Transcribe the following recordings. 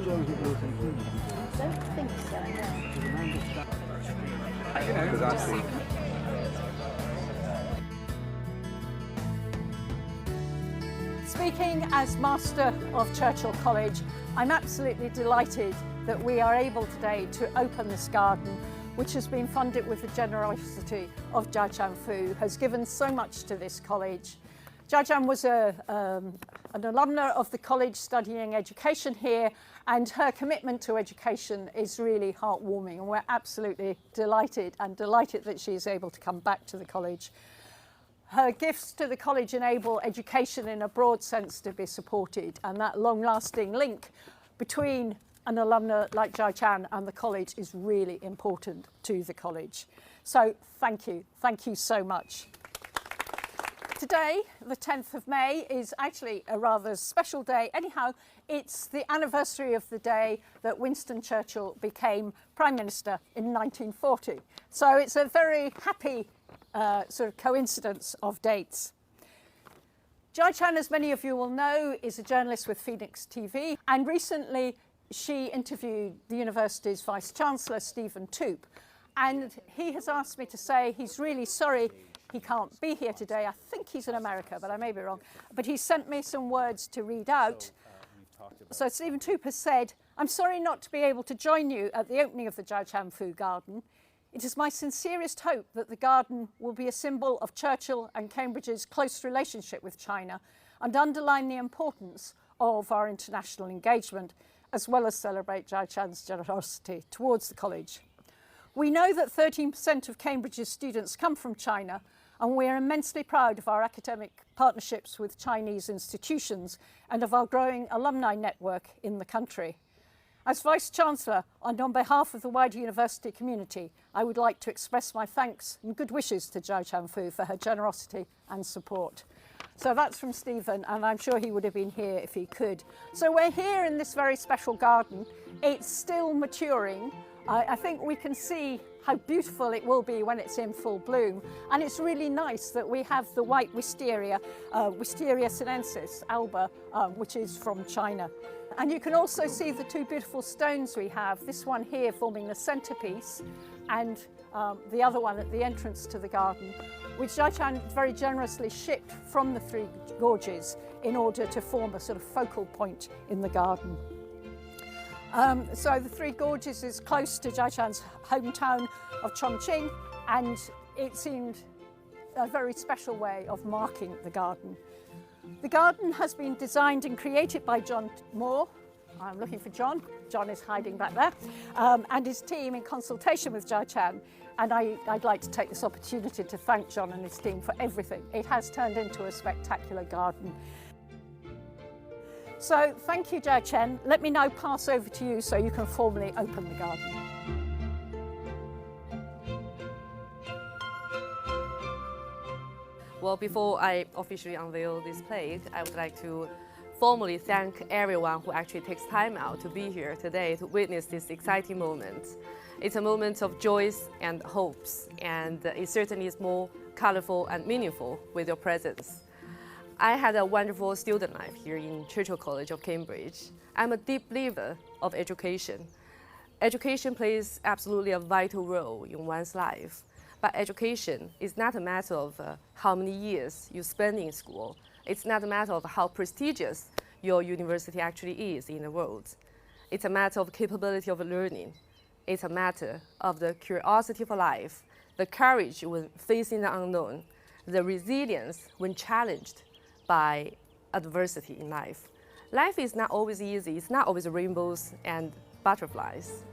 don't think so, no. Speaking as Master of Churchill College, I'm absolutely delighted that we are able today to open this garden, which has been funded with the generosity of Jia Chanfu, who has given so much to this college. Jia Chan was an alumna of the college studying education here, and her commitment to education is really heartwarming, and we're absolutely delighted that she is able to come back to the college. Her gifts to the college enable education in a broad sense to be supported, and that long-lasting link between an alumna like Jia Chan and the college is really important to the college. So thank you so much. Today, the 10th of May, is actually a rather special day. Anyhow, it's the anniversary of the day that Winston Churchill became Prime Minister in 1940. So it's a very happy sort of coincidence of dates. Jia Chan, as many of you will know, is a journalist with Phoenix TV, and recently she interviewed the university's Vice-Chancellor, Stephen Toop, and he has asked me to say he's really sorry he can't be here today. I think he's in America, but I may be wrong. But he sent me some words to read out. So Stephen Toop has said, "I'm sorry not to be able to join you at the opening of the Jia Chanfu Garden. It is my sincerest hope that the garden will be a symbol of Churchill and Cambridge's close relationship with China and underline the importance of our international engagement, as well as celebrate Jia Chan's generosity towards the college. We know that 13% of Cambridge's students come from China, and we are immensely proud of our academic partnerships with Chinese institutions and of our growing alumni network in the country. As Vice-Chancellor, and on behalf of the wider university community, I would like to express my thanks and good wishes to Jia Chanfu for her generosity and support." So that's from Stephen, and I'm sure he would have been here if he could. So we're here in this very special garden. It's still maturing. I think we can see how beautiful it will be when it's in full bloom. And it's really nice that we have the white wisteria, Wisteria sinensis, alba, which is from China. And you can also see the two beautiful stones we have, this one here forming the centerpiece, and the other one at the entrance to the garden, which Jia Chan very generously shipped from the Three Gorges in order to form a sort of focal point in the garden. So the Three Gorges is close to Jia Chan's hometown of Chongqing, and it seemed a very special way of marking the garden. The garden has been designed and created by John Moore. I'm looking for John. John is hiding back there, and his team in consultation with Jia Chan. And I'd like to take this opportunity to thank John and his team for everything. It has turned into a spectacular garden. So thank you, Jia Chan. Let me now pass over to you so you can formally open the garden. Well, before I officially unveil this plate, I would like to formally thank everyone who actually takes time out to be here today to witness this exciting moment. It's a moment of joys and hopes, and it certainly is more colorful and meaningful with your presence. I had a wonderful student life here in Churchill College of Cambridge. I'm a deep believer of education. Education plays absolutely a vital role in one's life. But education is not a matter of how many years you spend in school. It's not a matter of how prestigious your university actually is in the world. It's a matter of capability of learning. It's a matter of the curiosity for life, the courage when facing the unknown, the resilience when challenged by adversity in life. Life is not always easy. It's not always rainbows and butterflies.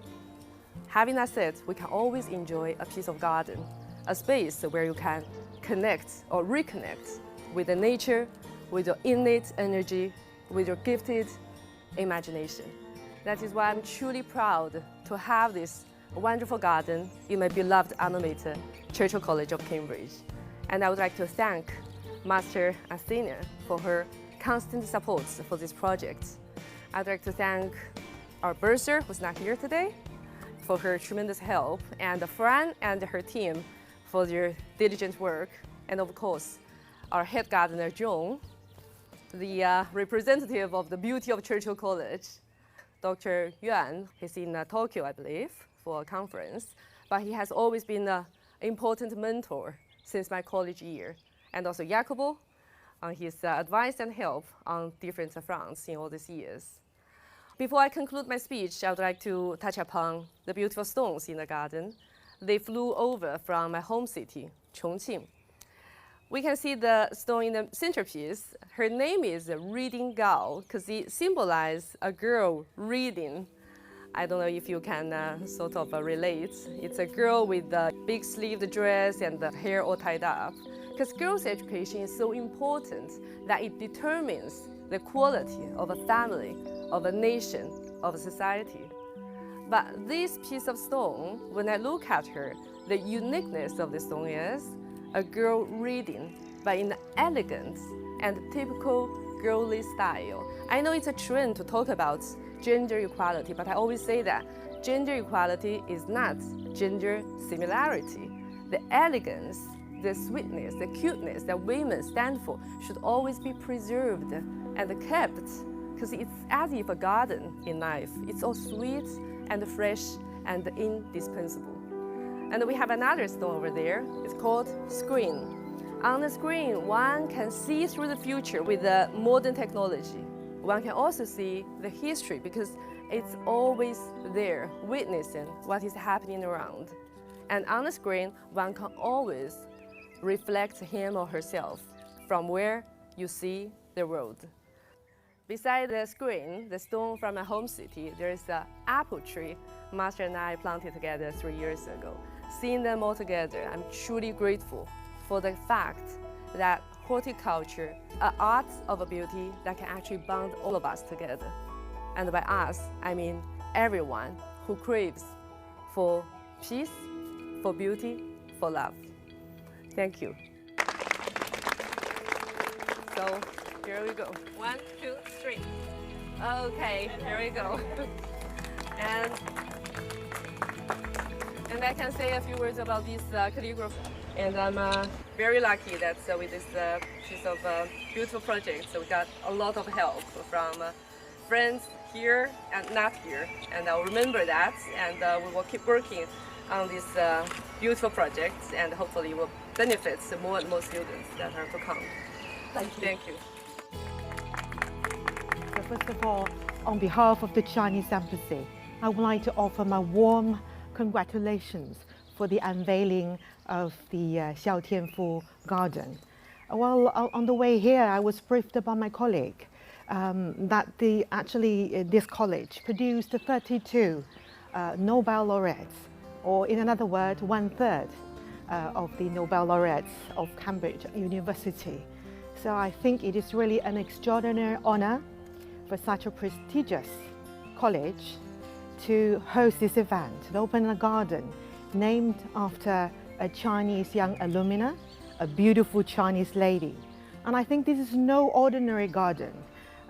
Having that said, we can always enjoy a piece of garden, a space where you can connect or reconnect with the nature, with your innate energy, with your gifted imagination. That is why I'm truly proud to have this wonderful garden in my beloved alma mater, Churchill College of Cambridge. And I would like to thank Master Athena for her constant support for this project. I'd like to thank our bursar, who's not here today, for her tremendous help, and Fran and her team for their diligent work, and of course, our head gardener, John, the representative of the beauty of Churchill College. Dr. Yuan. He's in Tokyo, I believe, for a conference, but he has always been an important mentor since my college year. And also Jacobo, on his advice and help on different fronts in all these years. Before I conclude my speech, I would like to touch upon the beautiful stones in the garden. They flew over from my home city, Chongqing. We can see the stone in the centerpiece. Her name is Reading Gao because it symbolizes a girl reading. I don't know if you can sort of relate. It's a girl with a big sleeved dress and the hair all tied up. Because girls' education is so important that it determines the quality of a family, of a nation, of a society. But this piece of stone, when I look at her, the uniqueness of the stone is a girl reading, but in an elegant and typical girly style. I know it's a trend to talk about gender equality, but I always say that gender equality is not gender similarity. The elegance, the sweetness, the cuteness that women stand for should always be preserved and kept, because it's as if a garden in life. It's all sweet and fresh and indispensable. And we have another stone over there. It's called screen. On the screen, one can see through the future with the modern technology. One can also see the history because it's always there, witnessing what is happening around. And on the screen, one can always reflect him or herself from where you see the world. Beside the screen, the stone from my home city, there is an apple tree Master and I planted together 3 years ago. Seeing them all together, I'm truly grateful for the fact that horticulture, an art of a beauty that can actually bond all of us together. And by us, I mean everyone who craves for peace, for beauty, for love. Thank you. So here we go. 1, 2, 3. Okay, here we go. And I can say a few words about this calligraphy. And I'm very lucky that with this piece of beautiful project, so we got a lot of help from friends here and not here. And I'll remember that, and we will keep working on this beautiful project, and hopefully it will benefit more and more students that are to come. Thank you. Thank you. So first of all, on behalf of the Chinese Embassy, I would like to offer my warm congratulations for the unveiling of the Xiaotianfu Garden. Well, on the way here, I was briefed by my colleague that this college produced 32 Nobel laureates, or in another word, 1/3 of the Nobel laureates of Cambridge University. So I think it is really an extraordinary honor for such a prestigious college to host this event, to open a garden named after a Chinese young alumna, a beautiful Chinese lady. And I think this is no ordinary garden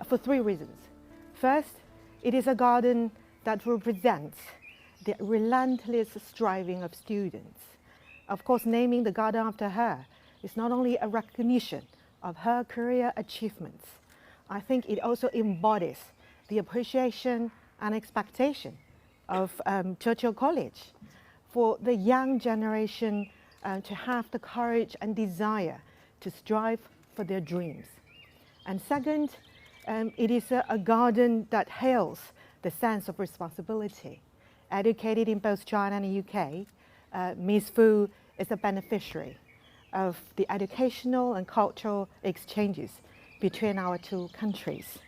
for 3 reasons. First, it is a garden that represents the relentless striving of students. Of course, naming the garden after her is not only a recognition of her career achievements, I think it also embodies the appreciation and expectation of Churchill College for the young generation to have the courage and desire to strive for their dreams. And second, it is a garden that hails the sense of responsibility. Educated in both China and the UK, Ms. Fu is a beneficiary of the educational and cultural exchanges between our 2 countries.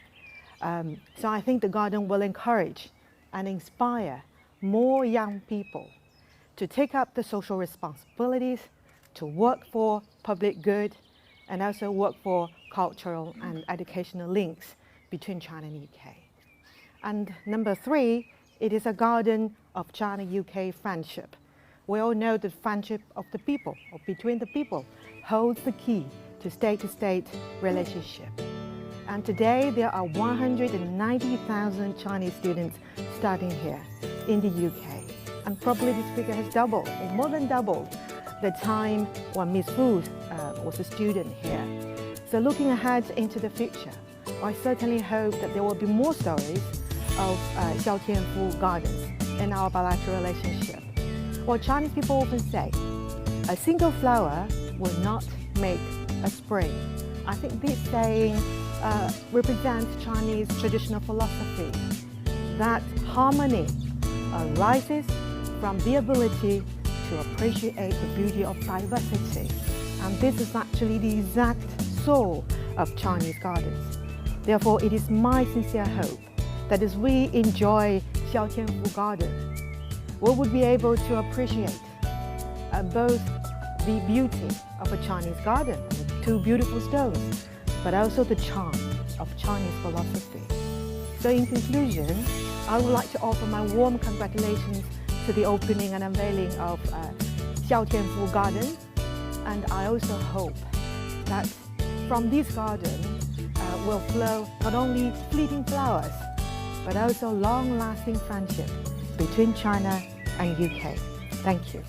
So I think the garden will encourage and inspire more young people to take up the social responsibilities, to work for public good, and also work for cultural and educational links between China and UK. And number 3, it is a garden of China-UK friendship. We all know the friendship of the people, or between the people, holds the key to state-to-state relationship. And today there are 190,000 Chinese students studying here in the UK. And probably this figure has doubled, or more than doubled, the time when Ms. Fu was a student here. So looking ahead into the future, I certainly hope that there will be more stories of Xiaotianfu Gardens in our bilateral relationship. Well, Chinese people often say, a single flower will not make a spring. I think this saying represents Chinese traditional philosophy that harmony arises from the ability to appreciate the beauty of diversity. And this is actually the exact soul of Chinese gardens. Therefore, it is my sincere hope that as we enjoy Xiaotianfu Garden, we would be able to appreciate both the beauty of a Chinese garden with two beautiful stones, but also the charm of Chinese philosophy. So in conclusion, I would like to offer my warm congratulations to the opening and unveiling of Xiaotianfu Garden, and I also hope that from this garden will flow not only fleeting flowers, but also long-lasting friendship between China and UK. Thank you.